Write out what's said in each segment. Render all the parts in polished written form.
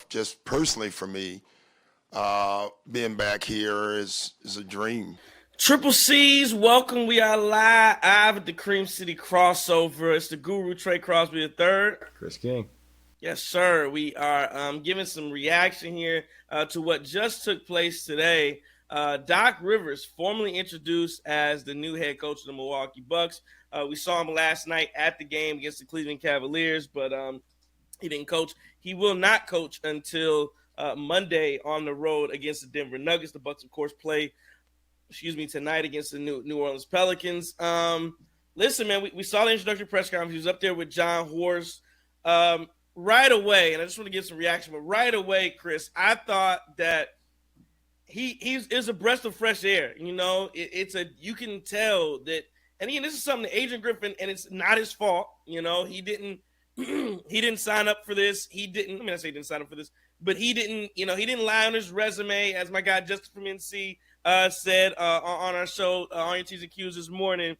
just personally for me, being back here is a dream. Triple C's, welcome. We are live at the Cream City crossover. It's the Guru Trey Crosby III. Chris King. Yes, sir. We are giving some reaction here to what just took place today. Doc Rivers, formerly introduced as the new head coach of the Milwaukee Bucks. We saw him last night at the game against the Cleveland Cavaliers, but he didn't coach. He will not coach until Monday on the road against the Denver Nuggets. The Bucks, of course, play tonight against the New Orleans Pelicans. Listen, man, we saw the introductory press conference. He was up there with John Horst. Right away, and I just want to get some reaction, but right away, Chris, I thought that he's a breath of fresh air. You know, you can tell that, and again, this is something that Adrian Griffin, and it's not his fault. You know, he didn't sign up for this. I say he didn't sign up for this, but he didn't lie on his resume, as my guy Justin from NC said on our show, on your T's and Q's this morning.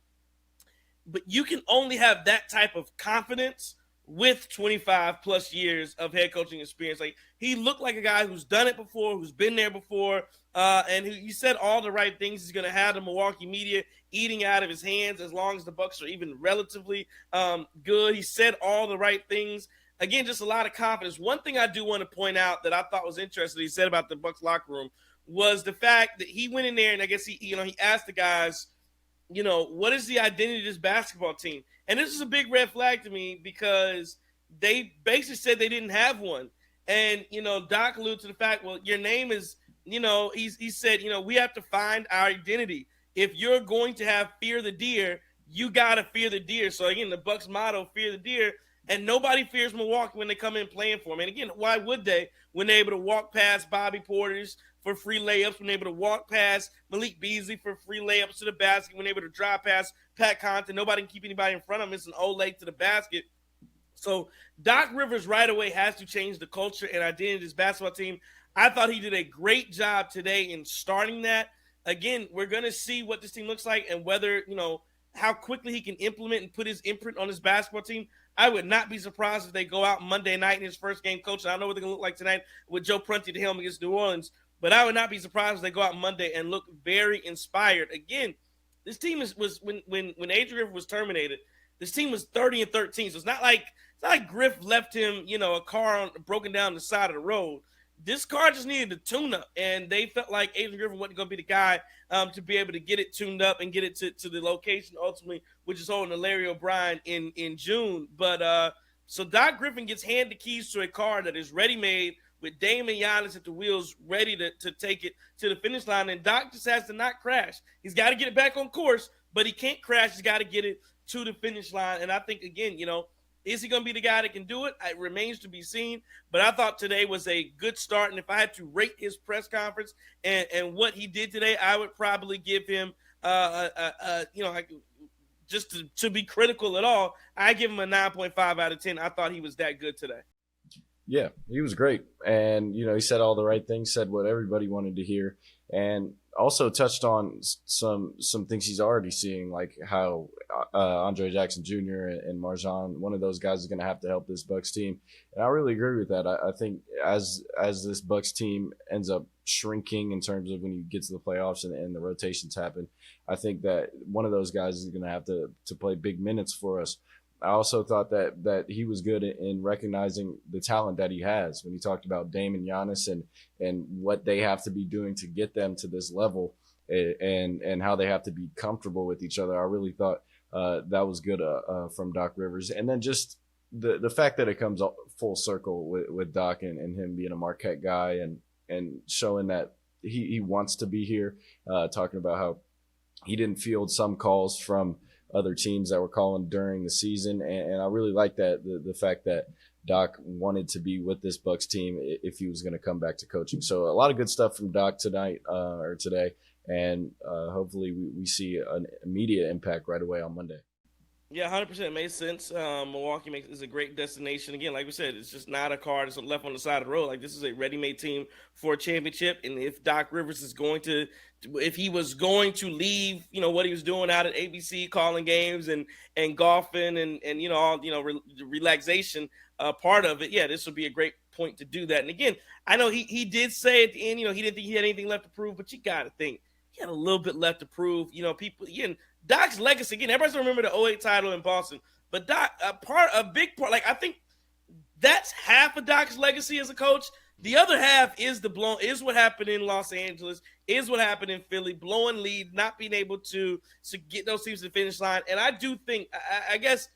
But you can only have that type of confidence with 25 plus years of head coaching experience. Like, he looked like a guy who's done it before, who's been there before, and he said all the right things. He's going to have the Milwaukee media eating out of his hands as long as the Bucks are even relatively good. He said all the right things. Again, just a lot of confidence. One thing I do want to point out that I thought was interesting, he said about the Bucks locker room, was the fact that he went in there and I guess he asked the guys, what is the identity of this basketball team? And this is a big red flag to me because they basically said they didn't have one. And, Doc alluded to the fact, well, your name is, he said, we have to find our identity. If you're going to have fear the deer, you got to fear the deer. So, again, the Bucks motto, fear the deer. And nobody fears Milwaukee when they come in playing for them. And, again, why would they when they're able to walk past Bobby Portis for free layups, when they're able to walk past Malik Beasley for free layups to the basket, when they're able to drive past Pat Connaughton, nobody can keep anybody in front of him. It's an old leg to the basket. So Doc Rivers right away has to change the culture and identity of this basketball team. I thought he did a great job today in starting that. Again, we're going to see what this team looks like and whether, how quickly he can implement and put his imprint on his basketball team. I would not be surprised if they go out Monday night in his first game coaching. I don't know what they're going to look like tonight with Joe Prunty to helm against New Orleans. But I would not be surprised if they go out Monday and look very inspired. Again, this team was when Adrian Griffin was terminated, this team was 30-13. So it's not like Griff left him, a car broken down the side of the road. This car just needed a tune-up, and they felt like Adrian Griffin wasn't going to be the guy to be able to get it tuned up and get it to the location ultimately, which is holding to Larry O'Brien in June. But so Doc Griffin gets handed the keys to a car that is ready-made, with Dame and Giannis at the wheels ready to take it to the finish line. And Doc just has to not crash. He's got to get it back on course, but he can't crash. He's got to get it to the finish line. And I think, again, is he going to be the guy that can do it? It remains to be seen. But I thought today was a good start. And if I had to rate his press conference and what he did today, I would probably give him, just to be critical at all, I give him a 9.5 out of 10. I thought he was that good today. Yeah, he was great. And, he said all the right things, said what everybody wanted to hear, and also touched on some things he's already seeing, like how Andre Jackson Jr. and MarJon, one of those guys is going to have to help this Bucks team. And I really agree with that. I think as this Bucks team ends up shrinking in terms of when you get to the playoffs and the rotations happen, I think that one of those guys is going to have to play big minutes for us. I also thought that he was good in recognizing the talent that he has when he talked about Dame and Giannis and what they have to be doing to get them to this level and how they have to be comfortable with each other. I really thought that was good from Doc Rivers. And then just the fact that it comes full circle with Doc and him being a Marquette guy and showing that he wants to be here, talking about how he didn't field some calls from other teams that were calling during the season. And I really like that, the fact that Doc wanted to be with this Bucks team if he was going to come back to coaching. So a lot of good stuff from Doc tonight or today. And hopefully we see an immediate impact right away on Monday. Yeah, 100% makes sense. Milwaukee is a great destination. Again, like we said, it's just not a car that's left on the side of the road. Like, this is a ready-made team for a championship. And if Doc Rivers is going to, if he was going to leave, what he was doing out at ABC, calling games and golfing and all, relaxation part of it, yeah, this would be a great point to do that. And again, I know he did say at the end, he didn't think he had anything left to prove, but you got to think he had a little bit left to prove. People, again, Doc's legacy, again, everybody's going to remember the '08 title in Boston, but Doc, a big part, like I think that's half of Doc's legacy as a coach. The other half is what happened in Los Angeles, is what happened in Philly, blowing lead, not being able to get those teams to the finish line. And I do think, I guess,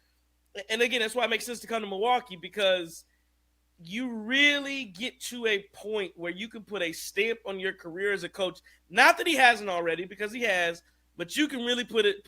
and again, that's why it makes sense to come to Milwaukee, because you really get to a point where you can put a stamp on your career as a coach. Not that he hasn't already, because he has, but you can really put an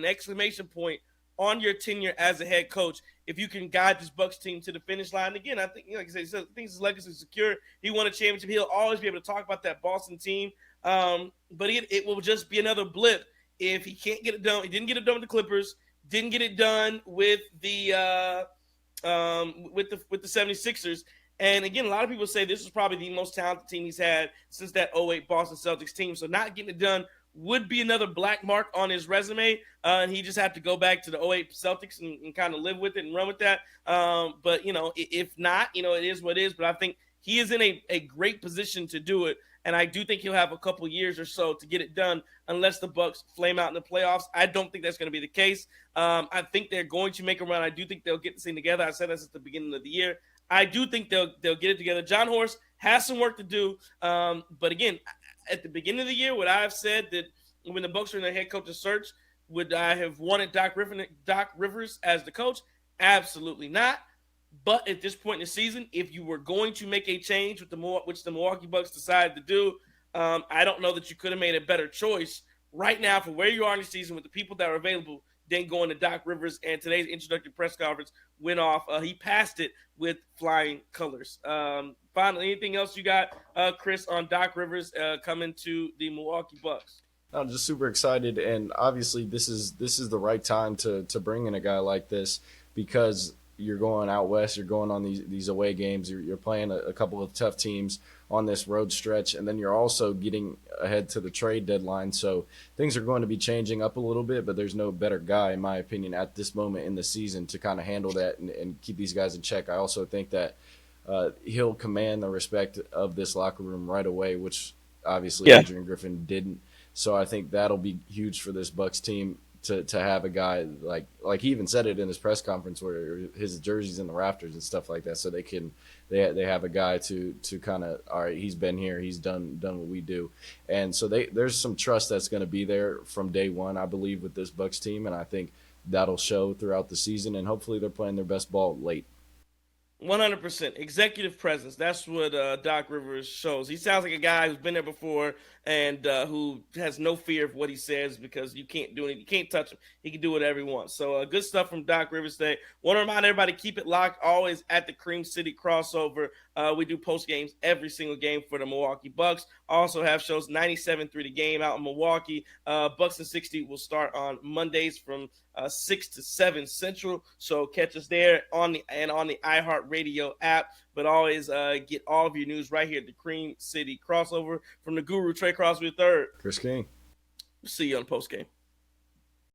exclamation point on your tenure as a head coach if you can guide this Bucks team to the finish line. Again, I think, like I said, his legacy is secure. He won a championship. He'll always be able to talk about that Boston team. But it will just be another blip if he can't get it done. He didn't get it done with the Clippers. Didn't get it done with the 76ers. And again, a lot of people say this is probably the most talented team he's had since that '08 Boston Celtics team. So not getting it done would be another black mark on his resume. And he just have to go back to the '08 Celtics and kind of live with it and run with that. But, if not, it is what it is. But I think he is in a great position to do it. And I do think he'll have a couple years or so to get it done unless the Bucks flame out in the playoffs. I don't think that's going to be the case. I think they're going to make a run. I do think they'll get this thing together. I said this at the beginning of the year. I do think they'll get it together. John Horst has some work to do. But again, at the beginning of the year, would I have said that when the Bucks were in their head coach's search, would I have wanted Doc Rivers as the coach? Absolutely not. But at this point in the season, if you were going to make a change which the Milwaukee Bucks decided to do, I don't know that you could have made a better choice right now for where you are in the season with the people that are available than going to Doc Rivers. And today's introductory press conference went off. He passed it with flying colors. Finally, anything else you got, Chris, on Doc Rivers coming to the Milwaukee Bucks? I'm just super excited, and obviously this is the right time to bring in a guy like this, because you're going out west, you're going on these away games, you're playing a couple of tough teams on this road stretch, and then you're also getting ahead to the trade deadline. So things are going to be changing up a little bit, but there's no better guy, in my opinion, at this moment in the season to kind of handle that and keep these guys in check. I also think that he'll command the respect of this locker room right away, which obviously Adrian Griffin didn't. So I think that'll be huge for this Bucks team to have a guy like he even said it in his press conference where his jersey's in the rafters and stuff like that. So they have a guy to kind of, all right, he's been here, he's done what we do, and so there's some trust that's going to be there from day one, I believe, with this Bucks team, and I think that'll show throughout the season, and hopefully they're playing their best ball late. 100% executive presence. That's what Doc Rivers shows. He sounds like a guy who's been there before and who has no fear of what he says, because you can't do anything. You can't touch him. He can do whatever he wants. So good stuff from Doc Rivers today. Want to remind everybody, keep it locked always at the Cream City Crossover. We do post games every single game for the Milwaukee Bucks. Also have shows 97.3 The Game out in Milwaukee. Bucks and 60 will start on Mondays from 6 to 7 Central. So catch us there on the iHeartRadio app. But always get all of your news right here at the Cream City Crossover. From the Guru, Trey Crosby III. Chris King. See you on the post game.